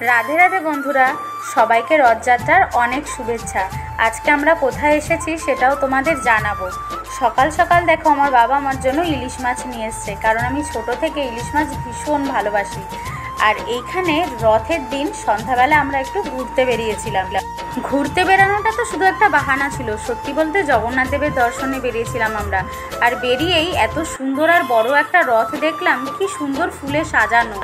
রাধে রাধে বন্ধুরা, সবাইকে রথযাত্রার অনেক শুভেচ্ছা। আজকে আমরা কোথায় এসেছি সেটাও তোমাদের জানাবো। সকাল সকাল দেখো, আমার বাবা আমার জন্য ইলিশ মাছ নিয়ে এসছে, কারণ আমি ছোট থেকে ইলিশ মাছ ভীষণ ভালোবাসি। আর এইখানে রথের দিন সন্ধ্যাবেলা আমরা একটু ঘুরতে বেরিয়েছিলাম। ঘুরতে বেরানোটা তো শুধু একটা বাহানা ছিল, সত্যি বলতে জগন্নাথ দেবের দর্শনে বেরিয়েছিলাম আমরা। আর বেরিয়েই এত সুন্দর আর বড় একটা রথ দেখলাম, কি সুন্দর ফুলে সাজানো।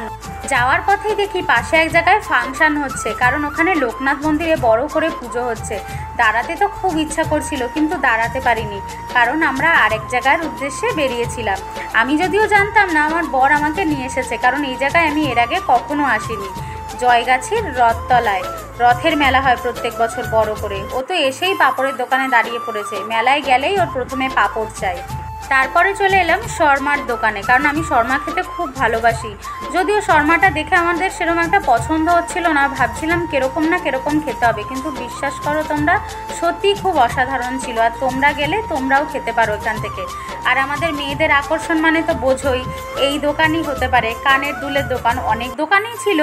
যাওয়ার পথেই দেখি পাশে এক জায়গায় ফাংশন হচ্ছে, কারণ ওখানে লোকনাথ মন্দিরে বড় করে পুজো হচ্ছে। দাঁড়াতে তো খুব ইচ্ছা করছিল, কিন্তু দাঁড়াতে পারিনি, কারণ আমরা আরেক জায়গার উদ্দেশ্যে বেরিয়েছিলাম। আমি যদিও জানতাম না, আমার বর আমাকে নিয়ে এসেছে, কারণ এই জায়গায় আমি এর আগে কখনো আসিনি। জয়গাছির রথতলায় রথের মেলা হয় প্রত্যেক বছর বড় করে। ও তো এসেই পাঁপড়ের দোকানে দাঁড়িয়ে পড়েছে। মেলায় গেলেই ওর প্রথমে পাঁপড় চাই। তারপরে চলে এলাম শর্মার দোকানে, কারণ আমি শর্মা খেতে খুব ভালোবাসি। যদিও শর্মাটা দেখে আমাদের সেরকম একটা পছন্দ হচ্ছিল না, ভাবছিলাম কিরকম না কিরকম খেতে হবে, কিন্তু বিশ্বাস করো তোমরা, সত্যিই খুব অসাধারণ ছিল। আর তোমরা গেলে তোমরাও খেতে পারো এখান থেকে। আর আমাদের মেয়েদের আকর্ষণ মানে তো বোঝোই, এই দোকানই হতে পারে। কানের দুলের দোকান, অনেক দোকানই ছিল,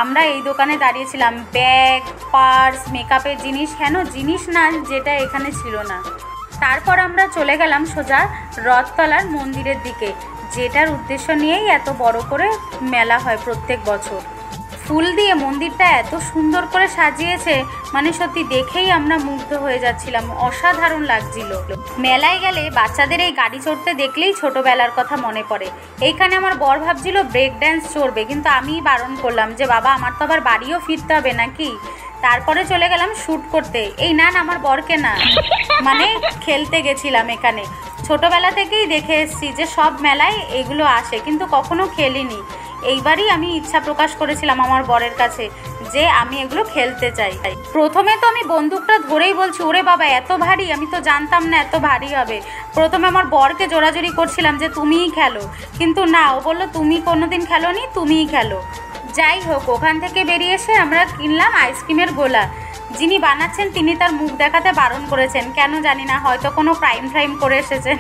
আমরা এই দোকানে দাঁড়িয়েছিলাম। ব্যাগ, পার্স, মেকআপের জিনিস, কেন জিনিস না যেটা এখানে ছিল না। তারপর আমরা চলে গেলাম সোজা রথতলার মন্দিরের দিকে, যেটার উদ্দেশ্য নিয়েই এত বড় করে মেলা হয় প্রত্যেক বছর। ফুল দিয়ে মন্দিরটা এত সুন্দর করে সাজিয়েছে, মানে সত্যি দেখেই আমরা মুগ্ধ হয়ে যাচ্ছিলাম, অসাধারণ লাগছিল। মেলায় গেলে বাচ্চাদের এই গাড়ি চড়তে দেখলেই ছোটবেলার কথা মনে পড়ে। এইখানে আমার বর ভাবছিল ব্রেক ড্যান্স চড়বে, কিন্তু আমি বারণ করলাম যে বাবা, আমার তো আবার বাড়িও ফিরতে হবে নাকি। তারপরে চলে গেলাম শ্যুট করতে। এই না, আমার বরকে না, মানে খেলতে গেছিলাম। এখানে ছোটবেলা থেকেই দেখে এসেছি যে সব মেলায় এগুলো আসে, কিন্তু কখনো খেলিনি। এইবারই আমি ইচ্ছা প্রকাশ করেছিলাম আমার বরের কাছে যে আমি এগুলো খেলতে চাই। প্রথমে তো আমি বন্দুকটা ধরেই বলছি, ওরে বাবা এত ভারী, আমি তো জানতাম না এত ভারী হবে। প্রথমে আমার বরকে জোরাজোরি করছিলাম যে তুমিই খেলো, কিন্তু না, ও বললো তুমি কোনোদিন খেলোনি, তুমিই খেলো। যাই হোক, ওখান থেকে বেরিয়ে এসে আমরা কিনলাম আইসক্রিমের গোলা। যিনি বানাচ্ছেন তিনি তার মুখ দেখাতে বারণ করেছেন, কেন জানি না, হয়তো কোনো ক্রাইম করে এসেছেন।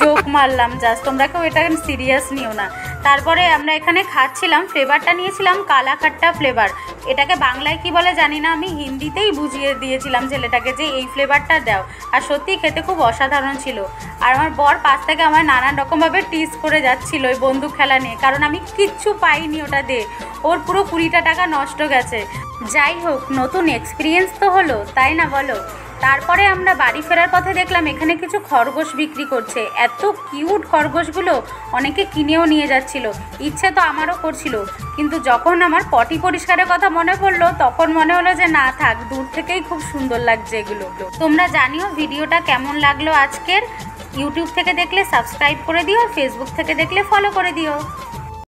জোক মারলাম জাস্ট, তোমরা কেউ এটা সিরিয়াস নিও না। তারপরে আমরা এখানে খাচ্ছিলাম, ফ্লেভারটা নিয়েছিলাম কালাখাট্টা ফ্লেভার। এটাকে বাংলায় কি বলে জানি না, আমি হিন্দিতেই বুঝিয়ে দিয়েছিলাম ছেলেটাকে যে এই ফ্লেভারটা দাও। আর সত্যিই খেতে খুব অসাধারণ ছিল। আর আমার বর পাশ থেকে আমার নানান রকমভাবে টিজ করে যাচ্ছিল ওই বন্দুক খেলা নিয়ে, কারণ আমি কিচ্ছু পাইনি ওটা দিয়ে। ওর পুরো 20টা টাকা নষ্ট গেছে। যাই হোক, নতুন এক্সপিরিয়েন্স তো হলো, তাই না বলো। তারপরে আমরা বাড়ি ফেরার পথে দেখলাম এখানে কিছু খরগোশ বিক্রি করছে। এত কিউট খরগোশগুলো, অনেকে কিনেও নিয়ে যাচ্ছিল। ইচ্ছে তো আমারও করছিল, কিন্তু যখন আমার পটি পরিষ্কারের কথা মনে পড়লো, তখন মনে হলো যে না থাক, দূর থেকেই খুব সুন্দর লাগছে এগুলো। তোমরা জানিও ভিডিওটা কেমন লাগলো আজকের। ইউটিউব থেকে দেখলে সাবস্ক্রাইব করে দিও, ফেসবুক থেকে দেখলে ফলো করে দিও।